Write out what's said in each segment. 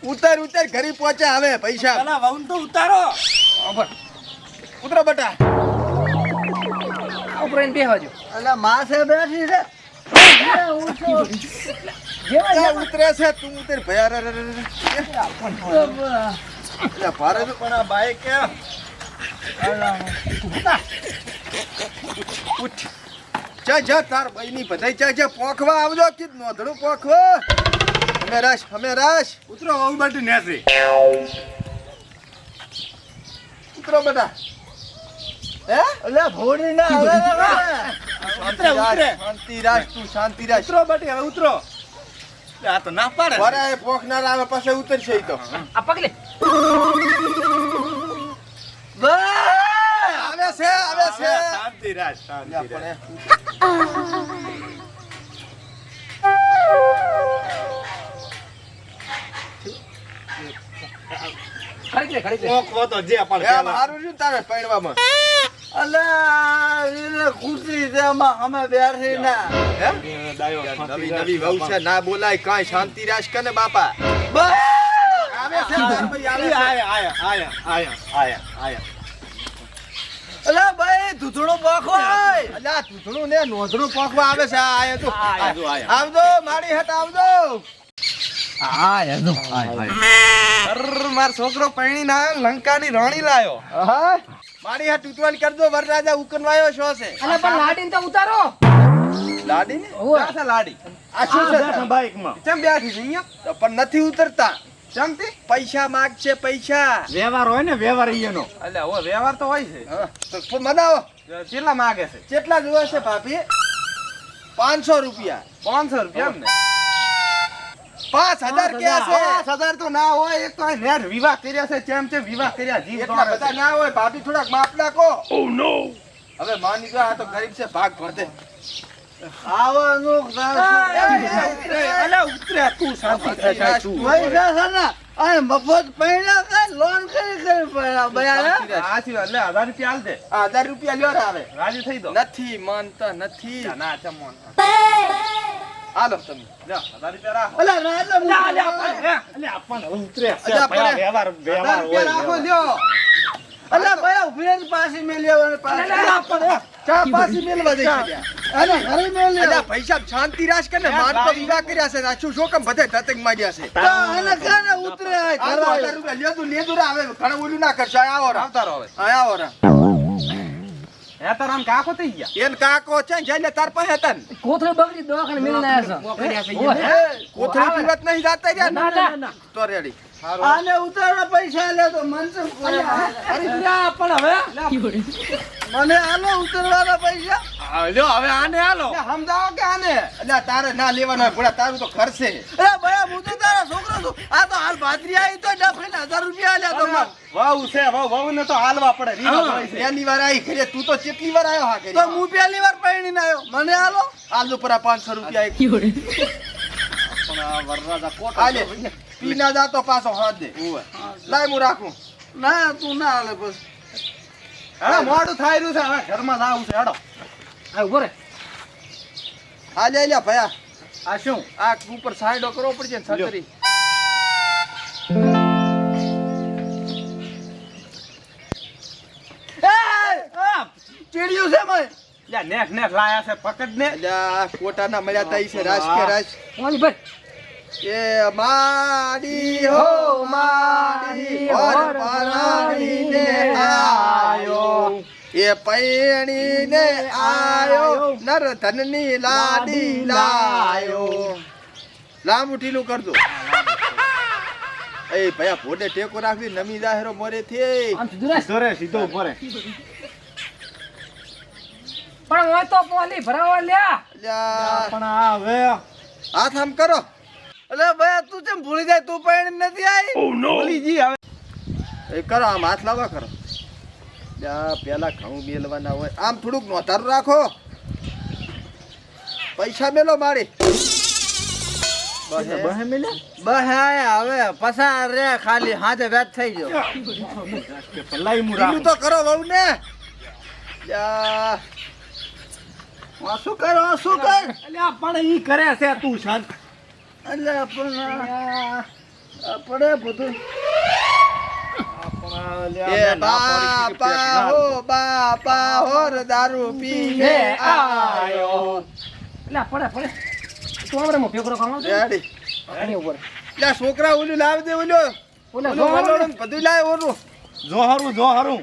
ઉતાર ઉતાર ઘરે પહોંચ્યા હવે પૈસા પેલા વહુન તો ઉતારો ઉતરો બટા ઉપર એને બેહવા જો. અલા માસે બેઠી છે ક્યાં ઉતરે છે તું ઉતર ભયા રે એટલે ભારે તો પણ આ બાઈક કે ઉઠ જા જા તાર બઈની બધાઈ જા જા પોખવા આવજો કે નોધડું પોખવા અમે રાશ ઉતરો વહુ બાટી નેસી ઉતરો બટા હે અલા ભોડી ના હવે ઉતરે ઉતરે શાંતિ રાખ તું શાંતિ રાખ ઉતરો બાટી હવે ઉતરો આ તો ના પાડે વરાય પોખનાર આવે પાસે ઉતરશે ઈ તો આ પગલે આવે છે શાંતિ રાખ શાંતિ રાખ પણ ખડી લે પોકવો તો જે પણ એ પેલા મારું શું તારે પૈણવામાં અલા એને કુતરી છે અમે બેઠી ના હે ડાયો નવી નવી વહુ છે ના બોલાય કાંઈ શાંતિ રાખ કને બાપા આવે છે ભાઈ આવે છે આયા અલા ભાઈ ધૂધડો પાખો અલ્યા તૂતણું ને નોંધણું પોખવા આવે છે આ આયા તું આયા. આવજો મારી હટ આવજો માર છોકરો પૈણી ના લંકાની રાણી લાયો મારી હટ ઉતવાલ કરજો વરરાજા ઉકનવાયો છો છે અને પણ લાડીને તો ઉતારો. લાડી ને ઓવે. ક્યાં છે લાડી આ શું છે બાઈકમાં કેમ બેઠી છે અહીંયા તો પણ નથી ઉતરતા ચમતી પૈસા માંગશે પૈસા વ્યવહાર હોય ને વ્યવહાર ઈનો અલ્યા ઓ વ્યવહાર તો હોય છે તો મનાવો કેટલા માંગે છે કેટલા જોવે છે ભાભી 500 રૂપિયા 500 રૂપિયા એમ ને 5000 કે છે 5000 તો ના હોય એક તો નેર વિવાહ કર્યા છે ચેમ છે વિવાહ કર્યા જીવ એટલા બધા ના હોય ભાભી થોડાક માપ નાખો ઓ નો હવે માની ગયો આ તો ગરીબ છે ભાગ ભરતે આવવાનું અલ્યા ઉતરે તું શાંતિ થાય તું પૈસા છે ને આ મફત પૈણા કે લોન કરી પૈણા બયા આથી એટલે 1000 રૂપિયા આલ દે 1000 રૂપિયા લ્યો રે આવે રાજી થઈ દો નથી માનતા નથી ના ચમ મોન હાલો તમે જા 1000 રૂપિયા રાખો અલા રાજા આપણ ઉતરે અલ્યા, પણ વ્યવહાર 1000 રૂપિયા રાખો લ્યો અલા ભાઈ ઉભી પાછી મેલ્યા ચા પાછી મેલવા દે છે અરે ઘરે મેલ્યા અલ્યા પૈસા શાંતિ રાખ કે ને માર તો વિવાહ કર્યા છે સાચું શું કેમ બધે ધતંગ માંડ્યા છે તો આને કાને ઉતરે આ 1000 રૂપિયા લેતું લેતું રે આવે ઘણું ઓલું ના કરશો આવો રે આવતારો હવે આવો રે હે તારામ કાકો થઈ ગયા એન કાકો છે જઈને તાર પાસે હતા ને કોથળી બગડી દવાખાને મેલીને આવ્યા છે. કોથળી પીવત નહીં જાતા રહ્યા ના, ના. તો રેડી આને ઉતારવા પૈસા લે તો મનસુખ અરે લ્યા, પણ હવે મને આલો ઉતારવાના પૈસા લ્યો હવે આને હાલો સમજાવો કે આને એટલે તારે ના લેવાના ભોળા તારું તો ખર્ચે અરે ભાઈ હું તો તારો છોકરો છું આ તો હાલ ભાદરી આવી તો ડફરીને 1000 રૂપિયા આલ્યા તો મને. વાવ છે વાવ ને તો હાલવા પડે રીવા હોય છે પહેલી વાર આવી ઘરે તું તો કેટલી વાર આવ્યો હા તો ઘરે હું પહેલી વાર પૈણીને આવ્યો મને આલો આલુ પર 500 રૂપિયા એક પણ આ વરરાજા કોટ આલે પીના જાતો પાછો હાથ દે લાય હું રાખું ના તું ના આલે બસ હા મોડું થાય રહ્યું છે હવે ઘરમાં જાવું છે હેડો આ ઉભો રે. આ લે લે ભયા આ શું આ ઉપર સાઈડો કરવો પડશે ને છતરી ચીડિયું છે મેં લ્યા નેક નેક લાયા છે પકડ ને અલ્યા કોટાના મળ્યા તા ઈ છે રાજ કે રાજ ઓલી ભાઈ એ માડી હો માડી ઓર પરાણીને આયો એ પૈણીને આયો નરધનની લાડી લાયો લામુઠીનું કરજો એ ભયા ભોડે ટેકો રાખવી નમી જાહેરો મોરે થી આમ સીધું રાખ. ધરે સીધો ઉપર પણ હોય તો પોલી ભરાવા લ્યા. અલ્યા પણ આ હવે હાથ આમ કરો અલે ભાઈ તું કેમ ભૂલી જાય તું પૈણી નથી આવી ભૂલી જી હવે એ કરો આમ હાથ લાવવા કરો પેલા ઘઉં મેલવાના હોય આમ થોડુંક નોધારું રાખો પૈસા મેલો મારી બહે મિલે બસ આયા હવે પસાર રે ખાલી હાથે વેત થઈ ગયો ભલાઈ મુ પેલું તો કરો વહુ ને શું કરો શું કર અલ્યા પણ ઈ કરે છે તું શાંત એટલે પણ આપણે બધું આપણા એ બાપા હો બાપા હોર દારૂ પીને આયો. લે પડે પડે તું આપણે મો ફેકરો ખાવા દે રેડી. આની ઉપર લે છોકરા ઓલું લાવી દે ઓલું ઓલા ઓલું વલોણું બધું લાય ઓલું. જો હારું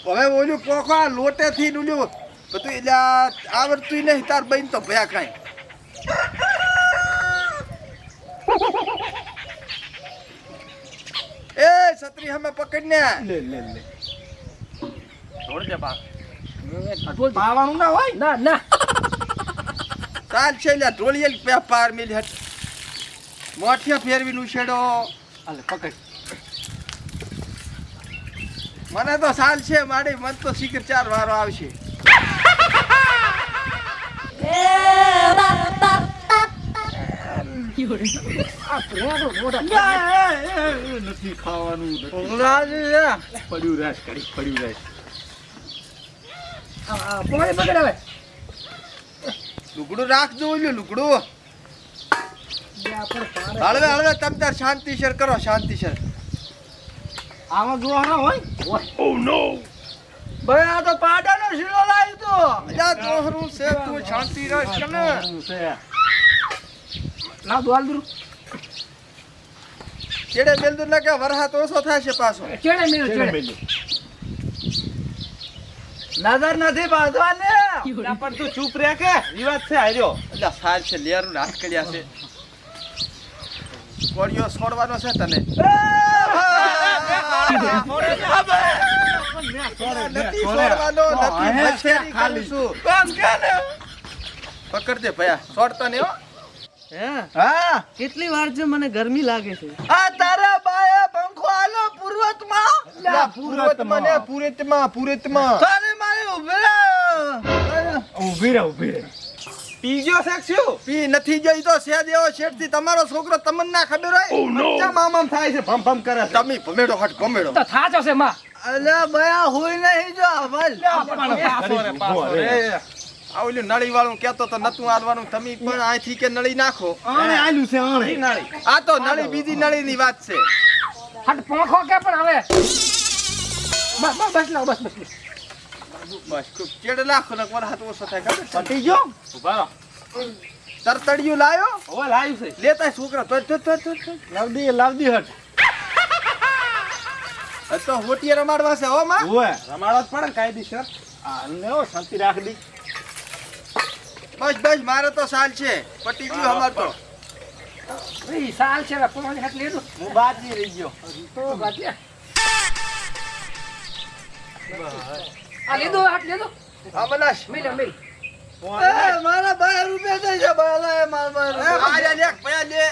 હવે ઓલું પોખા લોટે થી ઓલું બધું એટલે આવડતું નહીં તાર બહેન તો ભયા કાંઈ. એ છત્રી અમે પકડને લે છોડ દે બા. પાવાનું ના હોય ના ના ચાલ છે લે ઢોળીએ પાર મેલી હટ મોઠિયા ફેરવીને ઉછેડો. હાલે પકડ મને તો સાલ છે માડી મન તો શીખર 4 વારો આવશે. આ પ્રેડો મોટા નથી ખાવાનું ભૂંગળા પડ્યું રહેશ પડ્યું રહેશ આ પોણી પકડ હવે લુગડું રાખજો ઓલું લુગડું. જે આપણે પાડે હળવે હળવે તમ તાર શાંતિસર કરો શાંતિસર. આમાં જો હારા હોય ભાઈ આ તો પાડાનો શીરો લાવ્યો તો અલ્યા દોહરું છે તું શાંતિ રાખ કને. લાવ દોલ દુર ચેડે મેલદુર ના કે વરહાત ઓછો થાય છે પાછો. ચેડે મેલ ચેડે નજર નથી બાંધવાને પણ તું ચૂપ રહે કે વિવાદ છે આર્યો અલ્યા સાલ છે લેરું નાશ કર્યા છે. કોળિયો છોડવાનો છે તને. નથી છોડવાનો નથી મછેરી કરું છું. પકડ દે ભયા છોડતો નહીં હો. હા કેટલી વાર છે મને ગરમી લાગે છે આ તારા બાએ પંખો આલો પૂર્વતમાં અલ્યા પૂરતમાં ને પૂરતમાં તારે મારે ઊભી રહે પીજો છે શું પી નથી જોઈ તો સે દેવો શેઠથી તમારો છોકરો તમને ના ખબર હોય. બચ્ચા મામામ થાય છે ભમ ભમ કરે છે. તમે ભમેડો હટ ભમેડો. તો થાચો છે માં અલ્યા બયા હોય નહીં જો અવલ આ ઓલું નળી વાળું કેતો તો નતું આલવાનું તમે પણ અહીંથી કે નળી નાખો. આણે આલ્યું છે આણે આ તો નળી બીજી નળી ની વાત છે. હટ પોખો કે પણ હવે બસ લાવ બસ બસ ખૂબ ચેડ નાખો ને કોર હાથ ઓછો થાય ખબર છે? પટી ગયો ઉભા રહો તરતડિયું લાયો હવે લાવ્યું છે લેતા છોકરા તો લાવદી હટ તો હોટિયા રમાડવા છે હો માં. ઓય રમાડો જ પડે ને કાયદેસર આ લેવો શાંતિ રાખ દી બસ બસ મારે તો સાલ છે પટી ગયું અમાર તો. ઈ સાલ છે હવે પોણી હાથ લેજો હું બાજી રહી ગયો તો બાકી આ લીધો હાથ લેજો હા મનાશ મિલ મિલ એ મારા 12 રૂપિયા થઈ છે બાલા એ મારા 12 એ આજા લે ભયા લે.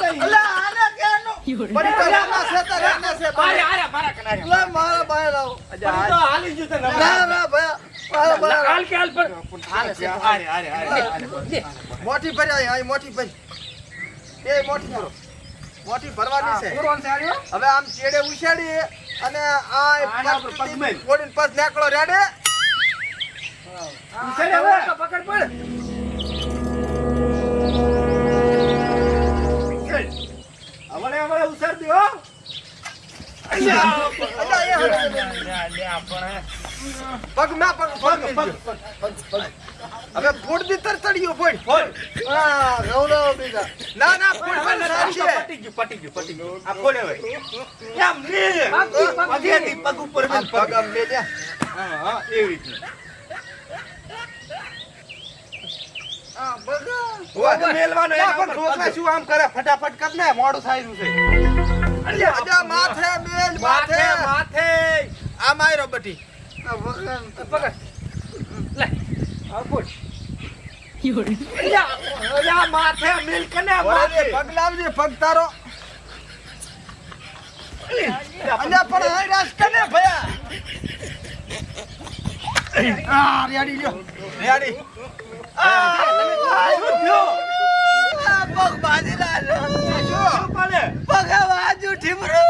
અલ્યા આને કેનો પડી તો રાના છે તો રાના છે અરે અરે મારા કનારે લે મારા બાય લાવો પડી તો હાલી ગયું તે ના ના ભયા મારા બાય હાલ કે હાલ પર મોટી ભર્યા અહીં મોટી ભરી એ મોટી ભરો મોટી ભરવાની છે. પૂરો છે આર્યો હવે આમ ચેડે ઉછાડી અને આ પગ મેલ. ઓડીને પગ નાકળો રેડે. ઉછેડે હવે પકડ પડ હવે ઉસર દી હો પગ ના પગ હવે ફોડ દી તરતડિયું ફોડ હા ગૌરવ બીજા ના ના ફોડ પણ સાચે પટી ગયું આ ખોલે હવે એમ ને પગેથી પગ ઉપર આ પગ આમ લે જા. હા એવી રીતના ઓય મેલવાનો ના, એના પણ ઉપર છોકરા પગ. શું આમ કરે ફટાફટ કર ને મોડું થાય રહ્યું છે. અલ્યા માથે મેલ માથે માથે આ માયરો બટી પકડ લે આ ફોડ યા માથે મિલ કને માથે પગ લાવજે પગ તારો. અલ્યા પણ આ રાસ કને ભયા આ રેડી લ્યો રેડી પગ બાજી લાલો પગ બાજુ ઠીમરો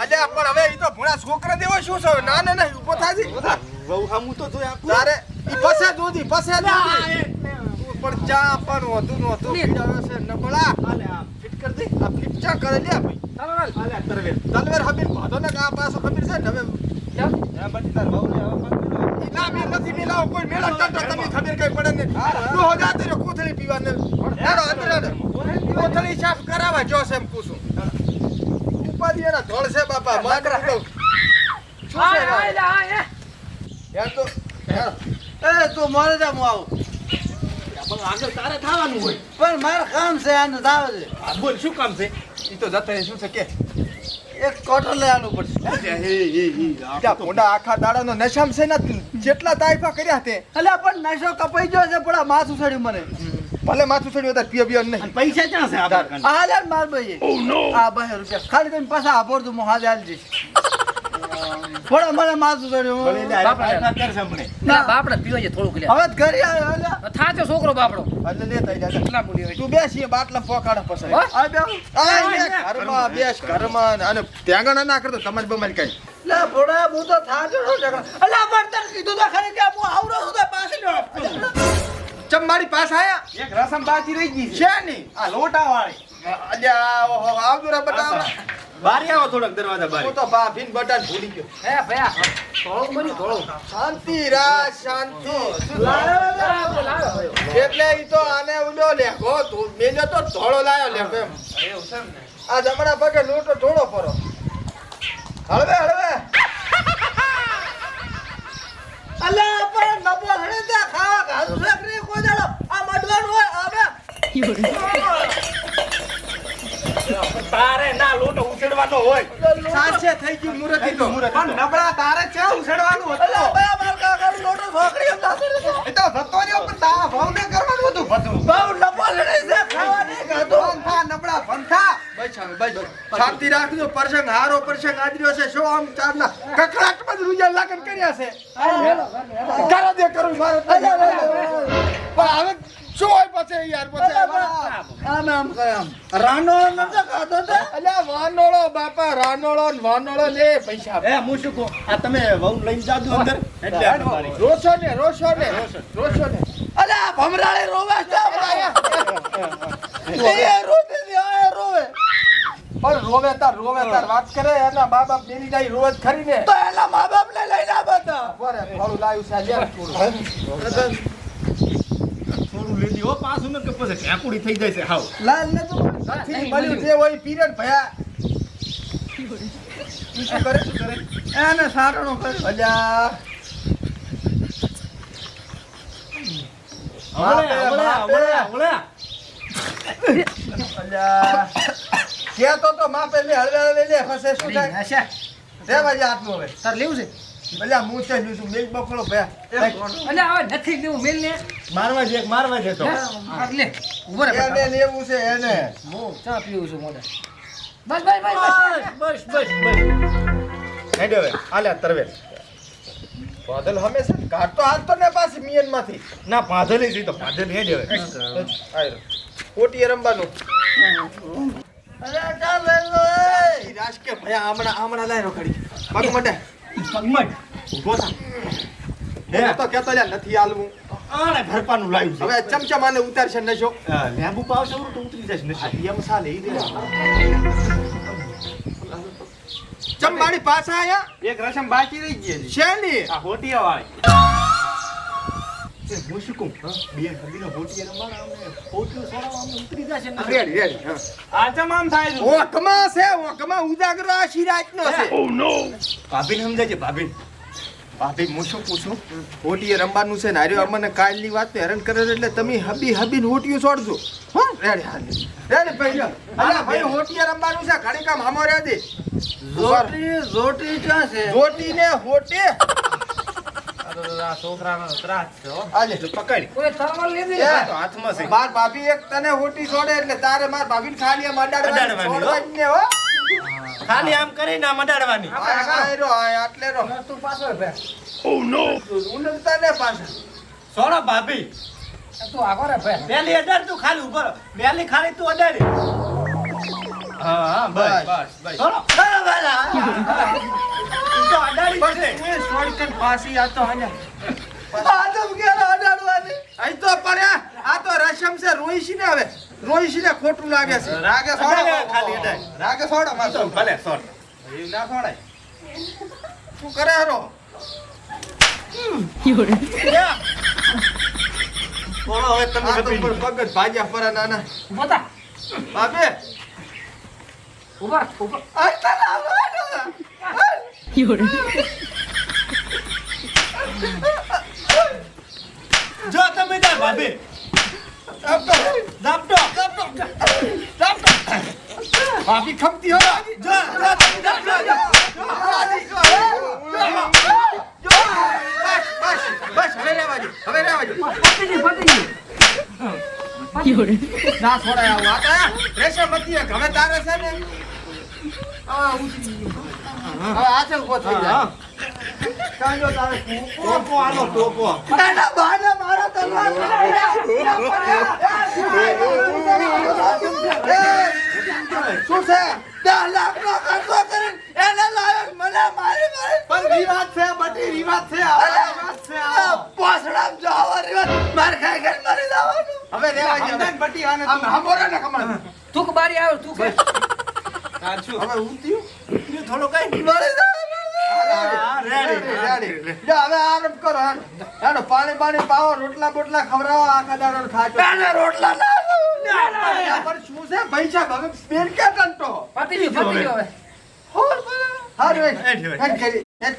અલ્યા પણ હવે ઈ તો ભૂણા છોકરા દેવો શું છે ના ના ના ઉભો થાજી બહુ હમું તો જોઈ આપું તારે ઈ પસે દૂધી પણ ચા પણ વધુ નહોતું પીડાવે છે નબળા હાલે આમ ફિટ કર દે આ ફીપચા કરે લે ભાઈ આલ્યા તરવેર તલવાર હબીર ભાધો ને આ પાછો ખબર છે ને હવે આ બધી તાર વહુને હવે પકડી ના મે નથી મિલાવ કોઈ મેળા કરતો તમે ખબર કઈ પડે ને તું હો જાતે રે કોથળી પીવા ને હેડો અંદર કોથળી સાફ કરાવવા જો છે એમ પૂછું ઉપાડી એના ધોળ છે બાપા માત્ર તો શું છે યાર તો એ તું મોરે જા હું આવું પણ આગળ તારે થવાનું હોય પણ મારે કામ છે આને જાવ છે આ બોલ શું કામ છે ઈ તો જતો રહે, શું છે કે એક કોટર લઈ આવવું પડશે ત્યાં મોઢા આખા દાડાનો નશામ છે ને જેટલા તાઇફા કર્યા તે અલ્યા પણ નશો કપાઈ ગયો છે પણ આ માથું સડ્યું મને ભલે માથું ચડ્યું તાર પીએ બિયો નહીં પૈસા ક્યાં છે આપણા આ લે માર ભાઈ આ 2 રૂપિયા ખાલી તમે પાછા આપોર તું હાજે આલી દઈશ થોડા મને માથું ચડ્યું ના બાપડા પીવા છે થોડુંક લે હવે તો ઘરે આવ્યો અલ્યા થાચો છોકરો બાપડો એટલે લેતા જા કેટલા બોલી હોય તું બેસી બાટલા પોકાડા પસાય હો? આ બે ઘરમાં બેસ ઘરમાં અને ત્યાંગણ ના કરતો તમારી બમારી કઈ લે ભોળા હું તો થાજો છો જગા અલ્યા પણ તને કીધું તો ખરી કે હું આવરો છું તો પાછી લો ચમ મારી પાસે આયા એક રસમ બાકી રહી ગઈ છે ની આ લોટા વાળી અલ્યા ઓહો આવજો રે બટા બારી આવો થોડોક દરવાજા હું બારી તો ભાભીન બટાન ભૂલી ગયો હે ભયા થોડું બન્યું થોડું શાંતિ રાજ શાંતિ લાવ્યો એટલે ઈ તો આને ઉડો લેખો તું મેજો તો ધોળો લાયો લેખો એમ એવું છે ને આ જમણા પગે લોટો ધોળો પરો હળવે હળવે અલ્યા પણ નબો હણે તે ખાવા ઘાસુ સાકરી કોઈ દાડો આ મડવાનું હોય આવે તારે ના લોટો ઉછેડવાનો હોય સાચે થઈ ગયું મુરતી તો પણ નબળા તારે છે ઉછેડવાનું હતું અલ્યા બયા માર કાકાનો લોટો છોકરી એમ દાસે એ તો જતો રહ્યો પણ તા ભાવને કરવાનું હતું બધું બહુ નબો હણે તે ખાવા નહીં ખાતો ભંથા નબળા ભંથા બસ હવે બસ શાંતિ રાખજો પરસંગ હારો પરસંગ આદર્યો છે શું આમ ચારના કકડાટમાં જ રૂયા લાગન કર્યા છે કરો દે કરું મારે તો. પણ હવે શું હોય પછી યાર પછી આમ આમ કરે આમ રાનો નતો ખાતો તે અલ્યા વાનોળો બાપા રાનોળો ને વાનોળો લે પૈસા આપે. એ હું શું કહું આ તમે વહુ લઈને જાજો અંદર એટલે આપણે બારી. રોશો ને અલ્યા ભમરાળે રોવે છે એ રોતે છે આ રોવે પણ રોવે તાર વાત કરે એના મા બાપ બેની જાય રોજ ખરી ને તો એના મા બાપ ને લઈને આવતા બોરે થોડું લાવ્યું છે લે થોડું થોડું લેજી હો પાછું ને કે પછી ઢેકુડી થઈ જાય છે હાવ લાલ ને તો નથી મળ્યું જે હોય પીરિયડ ભયા શું કરે એને સાટણો કર્યો અલ્યા હમણાં અલ્યા કે તો માપે લે હળવે લે ફસે શું થાય હશે રેવા જા આટલું હવે તાર લેવું છે અલ્યા હું છે લીધું મેલ બકડો ભયા એટલે હવે નથી લેવું મિલ ને મારવા છે તો લે ઉભો રે એને લેવું છે એને હું ચા પીવું છું મોઢે બસ બસ બસ બસ બસ હેડે હવે આલ્યા તરવે બાદલ હંમેશા કાઢતો હાલતો ને પાછી મિયન માંથી ના પાધલી છે તો પાધલી હેડે હવે આયરો કોટી રંબાનું અરે ચાલ વેલો એ રાજ કે ભયા હમણાં લાયરો ખડી પગ મડે પગમટ ઉભો થા હું તો કેતો લ્યા નથી આલવું આને ભરપાનું લાવ્યું છે હવે ચમચમાને ઉતારશે નશો લેબુ પાવશે તો ઉતરી જશે ને એમ સાલે ઈ દે ચમ મારી પાસે આયા એક રસમ બાકી રહી ગઈ છે શેની આ હોટિયા વાળી હું શું કહું બે હબીનો હોટિયા રમાડા અમને હોટિયો સોડા અમને ઉતરી જશે ને રેડી હા આ ચમ આમ થાય છે ઓકમાં છે ઓકમાં ઉજાગરો આ શિરાજનો છે ભાભીને સમજાય છે ભાભીને ભાભી હું શું પૂછું હોટીએ રમવાનું છે ને હાર્યો અમને કાલની વાત હેરાન કરે છે એટલે તમે હબીને હોટીયું છોડજો હો રેડી ભાઈ અલા ભાઈ હોટીએ રમવાનું છે ઘડી કામ હમો રે દે રોટી ક્યાં છે હોટી ને હોટે આ છોકરાનો ત્રાસ છે હો આલે પકડ કોઈ થર્મલ લીધી એ, આ તો હાથમાં છે માર ભાભી એક તને હોટી છોડે એટલે તારે માર ભાભીને ખાલી આમ અડાડવાની અડાડવાની, હો. છોડવાની ને હો ખાલી આમ કરીને આમ અડાડવાની આટલે રો તું પાછો બે ઉંડતા ને પાછા સોડા ભાભી તું આગો રે બે પેલી અડાડ તું ખાલી ઉપર પેલી ખાલી તું અડાડી હા બસ સોડા તું તો અડાડી બસ છે એ છોડકન પાછી આ તો આયા આદમ કે અડાડવાની અહીં તો પડ્યા આ તો રસમ છે રોઈ છે ને હવે રોઈશીને ખોટું લાગે છે રાગે અડાડે સોડા ખાલી અડાડે. રાગે સોડા માર તો ભલે સોટ એવું ના સોડાય શું કરે હેરો બોલો હવે તમે આ તો બધી. ઉપર પગ જ ભાગ્યા ફરે નાના ઉભો થા. બાપે ઉભા, ઉભા. આ તને આવડે જો તમે જા ભાભી આપતો ઝાપટો ભાભી ખમતી હો જો તમે ઝાપટો બસ હવે રહેવા દે પતી ગયું. ના છોડાય આવું આ તો રેશમ મતી હવે તારે છે ને હવે આ છે ઉભો થઈ જાય કાંજો તારે ટોપો આલો ટોપો એના બાને મારો તલવાર શું છે 10 લાખનો ખર્ચો કરીને એને લાવ્યો મને મારી પણ વિવાદ છે બધી વિવાદ છે પોસડામ જાવા વિવાદ માર ખાઈ ખાઈ મરી જવાનું હવે રેવા દે હમણાં બટી આને આમ હમોરા ને કમળ થૂક બારી આવે, થૂક. હવે ઊંધ્યું થોડો કઈ મરી હા, રેડી. જા હવે આરામ કરો હેડો પાણી પાવો રોટલા બોટલા ખવડાવો આખા દાડો ખાજો રોટલા ના પણ શું છે ભાઈ સાહેબ હવે બેન કે ટંટો પતી ગયું હવે. હારું હેઠ, હેઠ. હેડ કરી હેડ